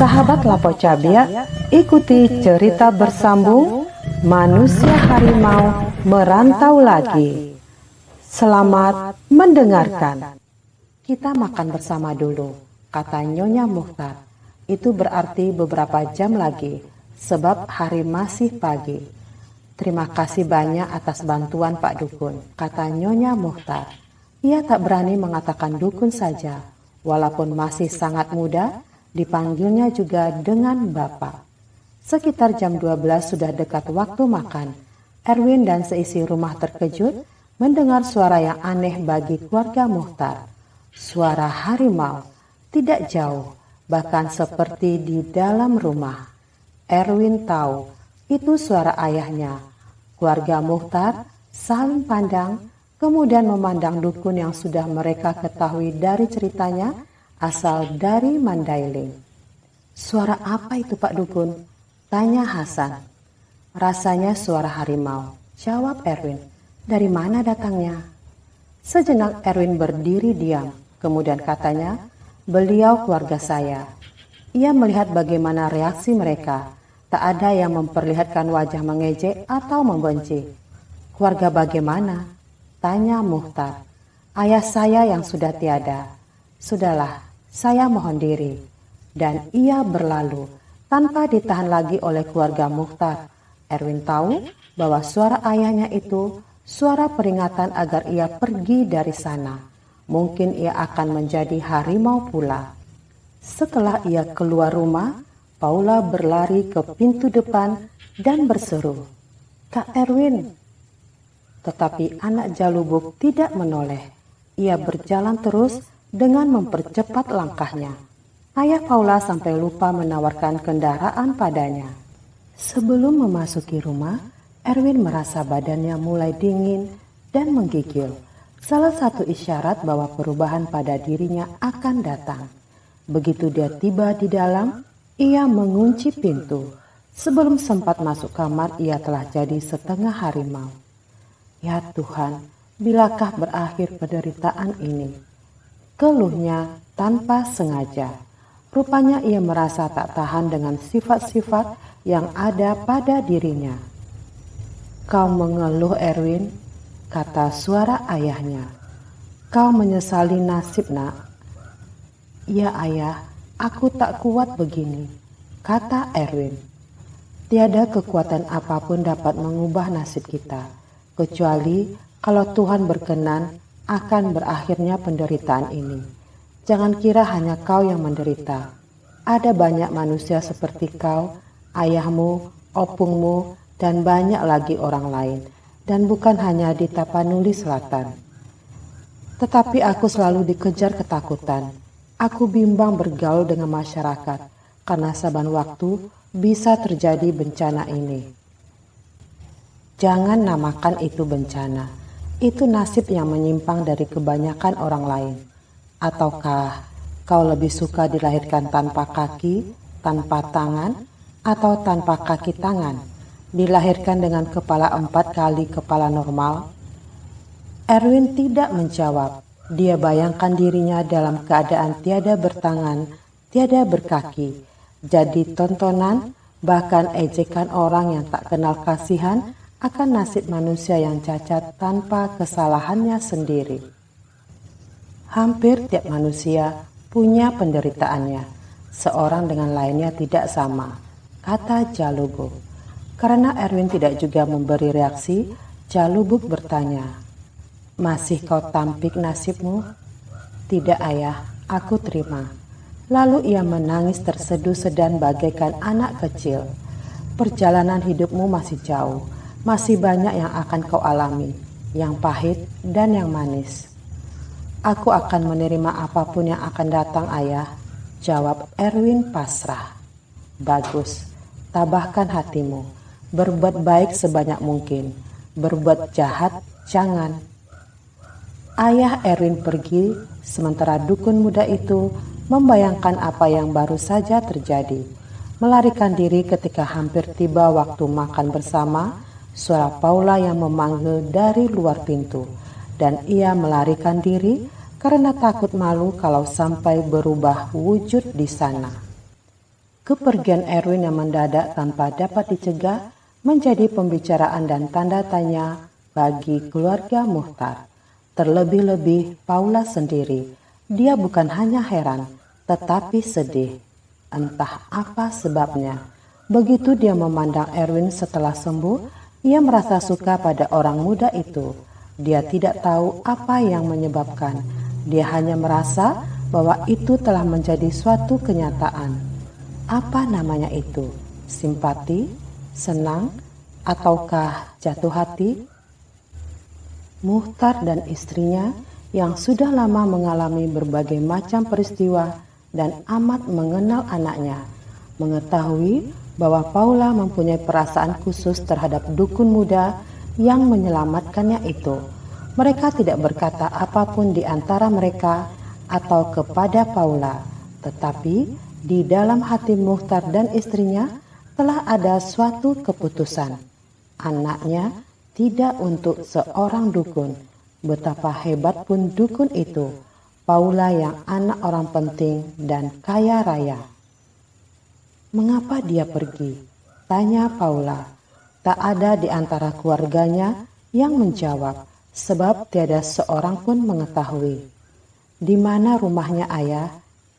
Sahabat Lapo Cabia, ikuti cerita bersambung Manusia Harimau Merantau Lagi. Selamat mendengarkan. Kita makan bersama dulu, kata Nyonya Muhtar. Itu berarti beberapa jam lagi, sebab hari masih pagi. Terima kasih banyak atas bantuan Pak Dukun, kata Nyonya Muhtar. Ia tak berani mengatakan dukun saja, walaupun masih sangat muda, dipanggilnya juga dengan Bapak. Sekitar jam 12 sudah dekat waktu makan. Erwin dan seisi rumah terkejut mendengar suara yang aneh bagi keluarga Muhtar. Suara harimau, tidak jauh, bahkan seperti di dalam rumah. Erwin tahu itu suara ayahnya. Keluarga Muhtar saling pandang, kemudian memandang dukun yang sudah mereka ketahui dari ceritanya, asal dari Mandailing. Suara apa itu Pak Dukun? Tanya Hasan. Rasanya suara harimau, jawab Erwin. Dari mana datangnya? Sejenak Erwin berdiri diam, kemudian katanya, beliau keluarga saya. Ia melihat bagaimana reaksi mereka. Tak ada yang memperlihatkan wajah mengejek atau membenci. Keluarga bagaimana? Tanya Muhtar. Ayah saya yang sudah tiada. Sudahlah, saya mohon diri. Dan ia berlalu tanpa ditahan lagi oleh keluarga Muhtar. Erwin tahu bahwa suara ayahnya itu suara peringatan agar ia pergi dari sana. Mungkin ia akan menjadi harimau pula. Setelah ia keluar rumah, Paula berlari ke pintu depan dan berseru, "Kak Erwin!" Tetapi anak Jalubuk tidak menoleh. Ia berjalan terus dengan mempercepat langkahnya. Ayah Paula sampai lupa menawarkan kendaraan padanya. Sebelum memasuki rumah, Erwin merasa badannya mulai dingin dan menggigil. Salah satu isyarat bahwa perubahan pada dirinya akan datang. Begitu dia tiba di dalam, ia mengunci pintu. Sebelum sempat masuk kamar, ia telah jadi setengah harimau. Ya Tuhan, bilakah berakhir penderitaan ini? Keluhnya tanpa sengaja. Rupanya ia merasa tak tahan dengan sifat-sifat yang ada pada dirinya. Kau mengeluh Erwin, kata suara ayahnya. Kau menyesali nasib nak. Ya ayah, aku tak kuat begini, kata Erwin. Tiada kekuatan apapun dapat mengubah nasib kita, kecuali kalau Tuhan berkenan akan berakhirnya penderitaan ini. Jangan kira hanya kau yang menderita. Ada banyak manusia seperti kau, ayahmu, opungmu, dan banyak lagi orang lain. Dan bukan hanya di Tapanuli Selatan. Tetapi aku selalu dikejar ketakutan. Aku bimbang bergaul dengan masyarakat, karena saban waktu bisa terjadi bencana ini. Jangan namakan itu bencana. Itu nasib yang menyimpang dari kebanyakan orang lain. Ataukah kau lebih suka dilahirkan tanpa kaki, tanpa tangan, atau tanpa kaki tangan? Dilahirkan dengan kepala 4 kali kepala normal? Erwin tidak menjawab. Dia bayangkan dirinya dalam keadaan tiada bertangan, tiada berkaki. Jadi tontonan, bahkan ejekan orang yang tak kenal kasihan akan nasib manusia yang cacat tanpa kesalahannya sendiri. Hampir tiap manusia punya penderitaannya. Seorang dengan lainnya tidak sama, kata Jalubuk. Karena Erwin tidak juga memberi reaksi, Jalubuk bertanya, masih kau tampik nasibmu? Tidak ayah, aku terima. Lalu ia menangis terseduh sedan bagaikan anak kecil. Perjalanan hidupmu masih jauh, masih banyak yang akan kau alami, yang pahit dan yang manis. Aku akan menerima apapun yang akan datang ayah, jawab Erwin pasrah. Bagus, tabahkan hatimu, berbuat baik sebanyak mungkin, berbuat jahat jangan. Ayah Erwin pergi, sementara dukun muda itu membayangkan apa yang baru saja terjadi. Melarikan diri ketika hampir tiba waktu makan bersama, suara Paula yang memanggil dari luar pintu. Dan ia melarikan diri karena takut malu kalau sampai berubah wujud di sana. Kepergian Erwin yang mendadak tanpa dapat dicegah menjadi pembicaraan dan tanda tanya bagi keluarga Muchtar. Terlebih-lebih Paula sendiri. Dia bukan hanya heran, tetapi sedih. Entah apa sebabnya. Begitu dia memandang Erwin setelah sembuh, ia merasa suka pada orang muda itu. Dia tidak tahu apa yang menyebabkan. Dia hanya merasa bahwa itu telah menjadi suatu kenyataan. Apa namanya itu? Simpati, senang, ataukah jatuh hati? Muchtar dan istrinya yang sudah lama mengalami berbagai macam peristiwa dan amat mengenal anaknya, mengetahui bahwa Paula mempunyai perasaan khusus terhadap dukun muda yang menyelamatkannya itu. Mereka tidak berkata apapun di antara mereka atau kepada Paula, tetapi di dalam hati Muchtar dan istrinya telah ada suatu keputusan. Anaknya tidak untuk seorang dukun. Betapa hebat pun dukun itu, Paula yang anak orang penting dan kaya raya. Mengapa dia pergi? Tanya Paula. Tak ada di antara keluarganya yang menjawab, sebab tiada seorang pun mengetahui. Di mana rumahnya ayah?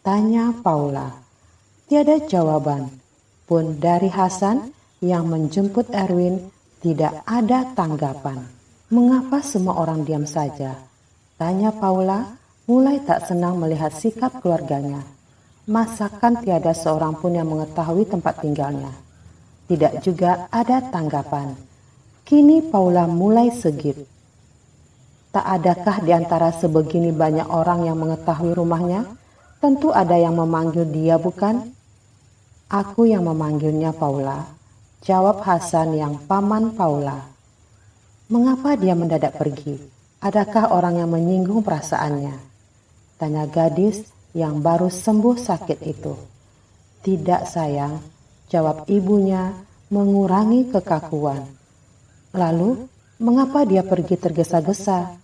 Tanya Paula. Tiada jawaban pun dari Hasan yang menjemput Erwin. Tidak ada tanggapan. Mengapa semua orang diam saja? Tanya Paula, mulai tak senang melihat sikap keluarganya. Masakan tiada seorang pun yang mengetahui tempat tinggalnya. Tidak juga ada tanggapan. Kini Paula mulai segit. Tak adakah di antara sebegini banyak orang yang mengetahui rumahnya? Tentu ada yang memanggil dia, bukan? Aku yang memanggilnya, Paula. Jawab Hasan yang paman Paula. Mengapa dia mendadak pergi? Adakah orang yang menyinggung perasaannya? Tanya gadis yang baru sembuh sakit itu. Tidak sayang, jawab ibunya mengurangi kekakuan. Lalu, mengapa dia pergi tergesa-gesa?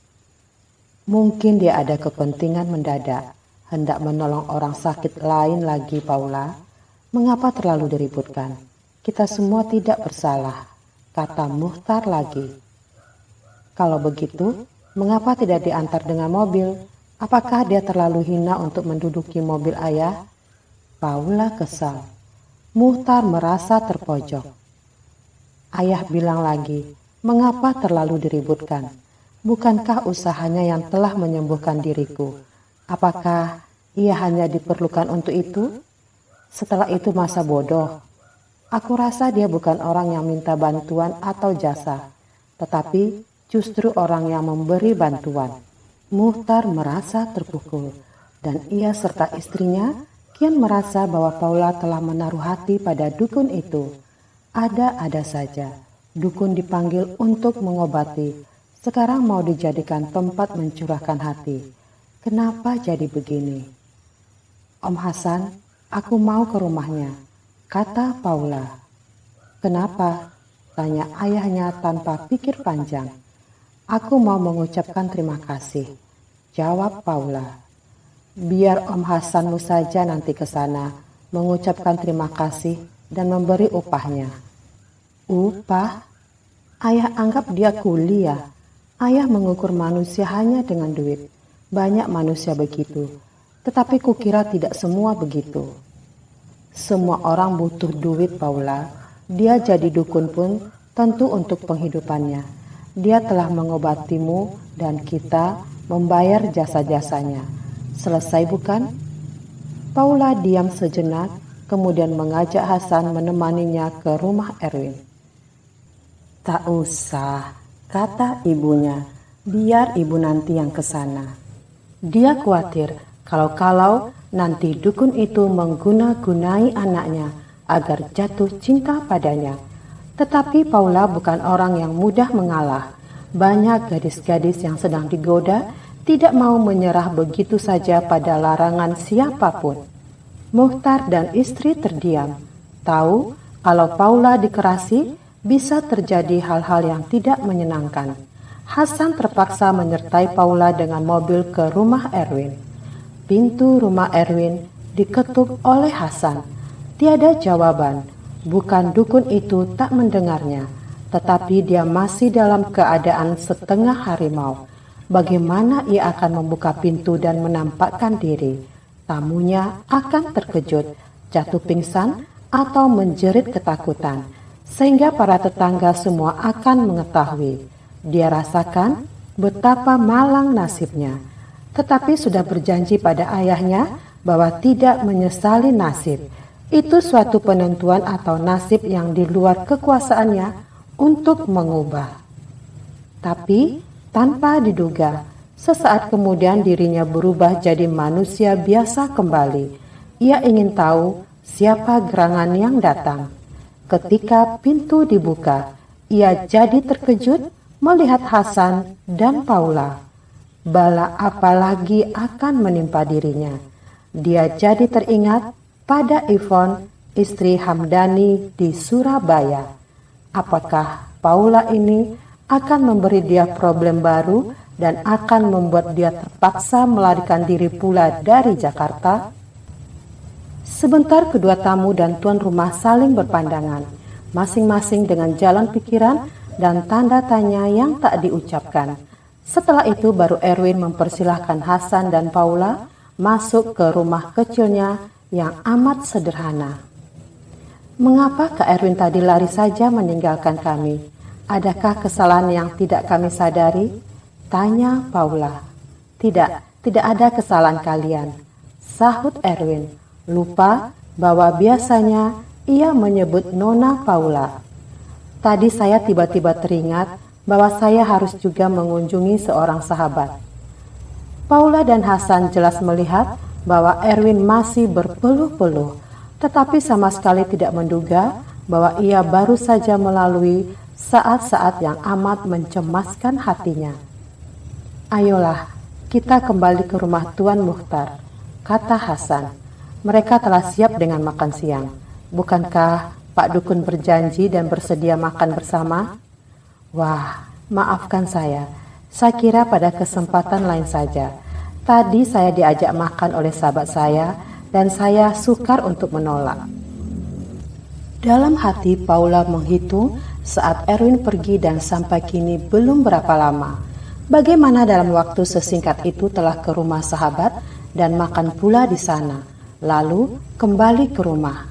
Mungkin dia ada kepentingan mendadak, hendak menolong orang sakit lain lagi, Paula. Mengapa terlalu diributkan? Kita semua tidak bersalah, kata Muchtar lagi. Kalau begitu, mengapa tidak diantar dengan mobil? Apakah dia terlalu hina untuk menduduki mobil ayah? Paula kesal. Muchtar merasa terpojok. Ayah bilang lagi, mengapa terlalu diributkan? Bukankah usahanya yang telah menyembuhkan diriku? Apakah ia hanya diperlukan untuk itu? Setelah itu masa bodoh. Aku rasa dia bukan orang yang minta bantuan atau jasa, tetapi justru orang yang memberi bantuan. Muchtar merasa terpukul, dan ia serta istrinya kian merasa bahwa Paula telah menaruh hati pada dukun itu. Ada-ada saja, dukun dipanggil untuk mengobati, sekarang mau dijadikan tempat mencurahkan hati. Kenapa jadi begini? Om Hasan, aku mau ke rumahnya, kata Paula. Kenapa? Tanya ayahnya tanpa pikir panjang. Aku mau mengucapkan terima kasih, jawab Paula. Biar Om Hasanmu saja nanti ke sana mengucapkan terima kasih dan memberi upahnya. Upah? Ayah anggap dia kuli ya? Ayah mengukur manusia hanya dengan duit. Banyak manusia begitu, tetapi kukira tidak semua begitu. Semua orang butuh duit, Paula. Dia jadi dukun pun tentu untuk penghidupannya. Dia telah mengobatimu dan kita membayar jasa-jasanya. Selesai bukan? Paula diam sejenak, kemudian mengajak Hasan menemaninya ke rumah Erwin. Tak usah, kata ibunya, biar ibu nanti yang ke sana. Dia khawatir kalau nanti dukun itu mengguna-gunai anaknya agar jatuh cinta padanya. Tetapi Paula bukan orang yang mudah mengalah. Banyak gadis-gadis yang sedang digoda tidak mau menyerah begitu saja pada larangan siapapun. Muchtar dan istri terdiam. Tahu kalau Paula dikerasi bisa terjadi hal-hal yang tidak menyenangkan. Hasan terpaksa menyertai Paula dengan mobil ke rumah Erwin. Pintu rumah Erwin diketuk oleh Hasan. Tiada jawaban. Bukan dukun itu tak mendengarnya, tetapi dia masih dalam keadaan setengah harimau. Bagaimana ia akan membuka pintu dan menampakkan diri? Tamunya akan terkejut, jatuh pingsan, atau menjerit ketakutan, sehingga para tetangga semua akan mengetahui. Dia rasakan betapa malang nasibnya, tetapi sudah berjanji pada ayahnya bahwa tidak menyesali nasib. Itu suatu penentuan atau nasib yang di luar kekuasaannya untuk mengubah. Tapi tanpa diduga, sesaat kemudian dirinya berubah jadi manusia biasa kembali. Ia ingin tahu siapa gerangan yang datang. Ketika pintu dibuka, ia jadi terkejut melihat Hasan dan Paula. Bala apa lagi akan menimpa dirinya? Dia jadi teringat pada Ivon, istri Hamdani di Surabaya. Apakah Paula ini akan memberi dia problem baru dan akan membuat dia terpaksa melarikan diri pula dari Jakarta? Sebentar kedua tamu dan tuan rumah saling berpandangan, masing-masing dengan jalan pikiran dan tanda tanya yang tak diucapkan. Setelah itu baru Erwin mempersilahkan Hasan dan Paula masuk ke rumah kecilnya yang amat sederhana. Mengapa Kak Erwin tadi lari saja meninggalkan kami? Adakah kesalahan yang tidak kami sadari? Tanya Paula. Tidak ada kesalahan kalian, sahut Erwin. Lupa bahwa biasanya ia menyebut Nona Paula. Tadi saya tiba-tiba teringat bahwa saya harus juga mengunjungi seorang sahabat. Paula dan Hasan jelas melihat bahwa Erwin masih berpeluh-peluh, tetapi sama sekali tidak menduga bahwa ia baru saja melalui saat-saat yang amat mencemaskan hatinya. Ayolah, kita kembali ke rumah Tuan Mukhtar, kata Hasan. Mereka telah siap dengan makan siang. Bukankah Pak Dukun berjanji dan bersedia makan bersama? Wah, maafkan saya. Saya kira pada kesempatan lain saja. Tadi saya diajak makan oleh sahabat saya dan saya sukar untuk menolak. Dalam hati Paula menghitung saat Erwin pergi dan sampai kini belum berapa lama. Bagaimana dalam waktu sesingkat itu telah ke rumah sahabat dan makan pula di sana, lalu kembali ke rumah.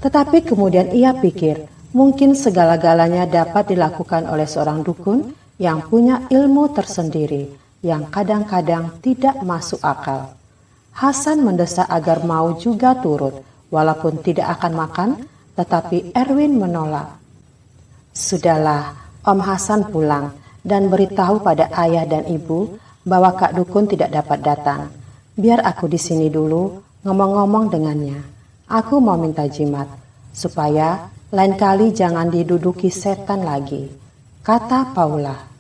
Tetapi kemudian ia pikir mungkin segala-galanya dapat dilakukan oleh seorang dukun yang punya ilmu tersendiri yang kadang-kadang tidak masuk akal. Hasan mendesak agar mau juga turut, walaupun tidak akan makan, tetapi Erwin menolak. Sudahlah, Om Hasan pulang dan beritahu pada ayah dan ibu bahwa Kak Dukun tidak dapat datang. Biar aku di sini dulu ngomong-ngomong dengannya. Aku mau minta jimat, supaya lain kali jangan diduduki setan lagi, kata Paula.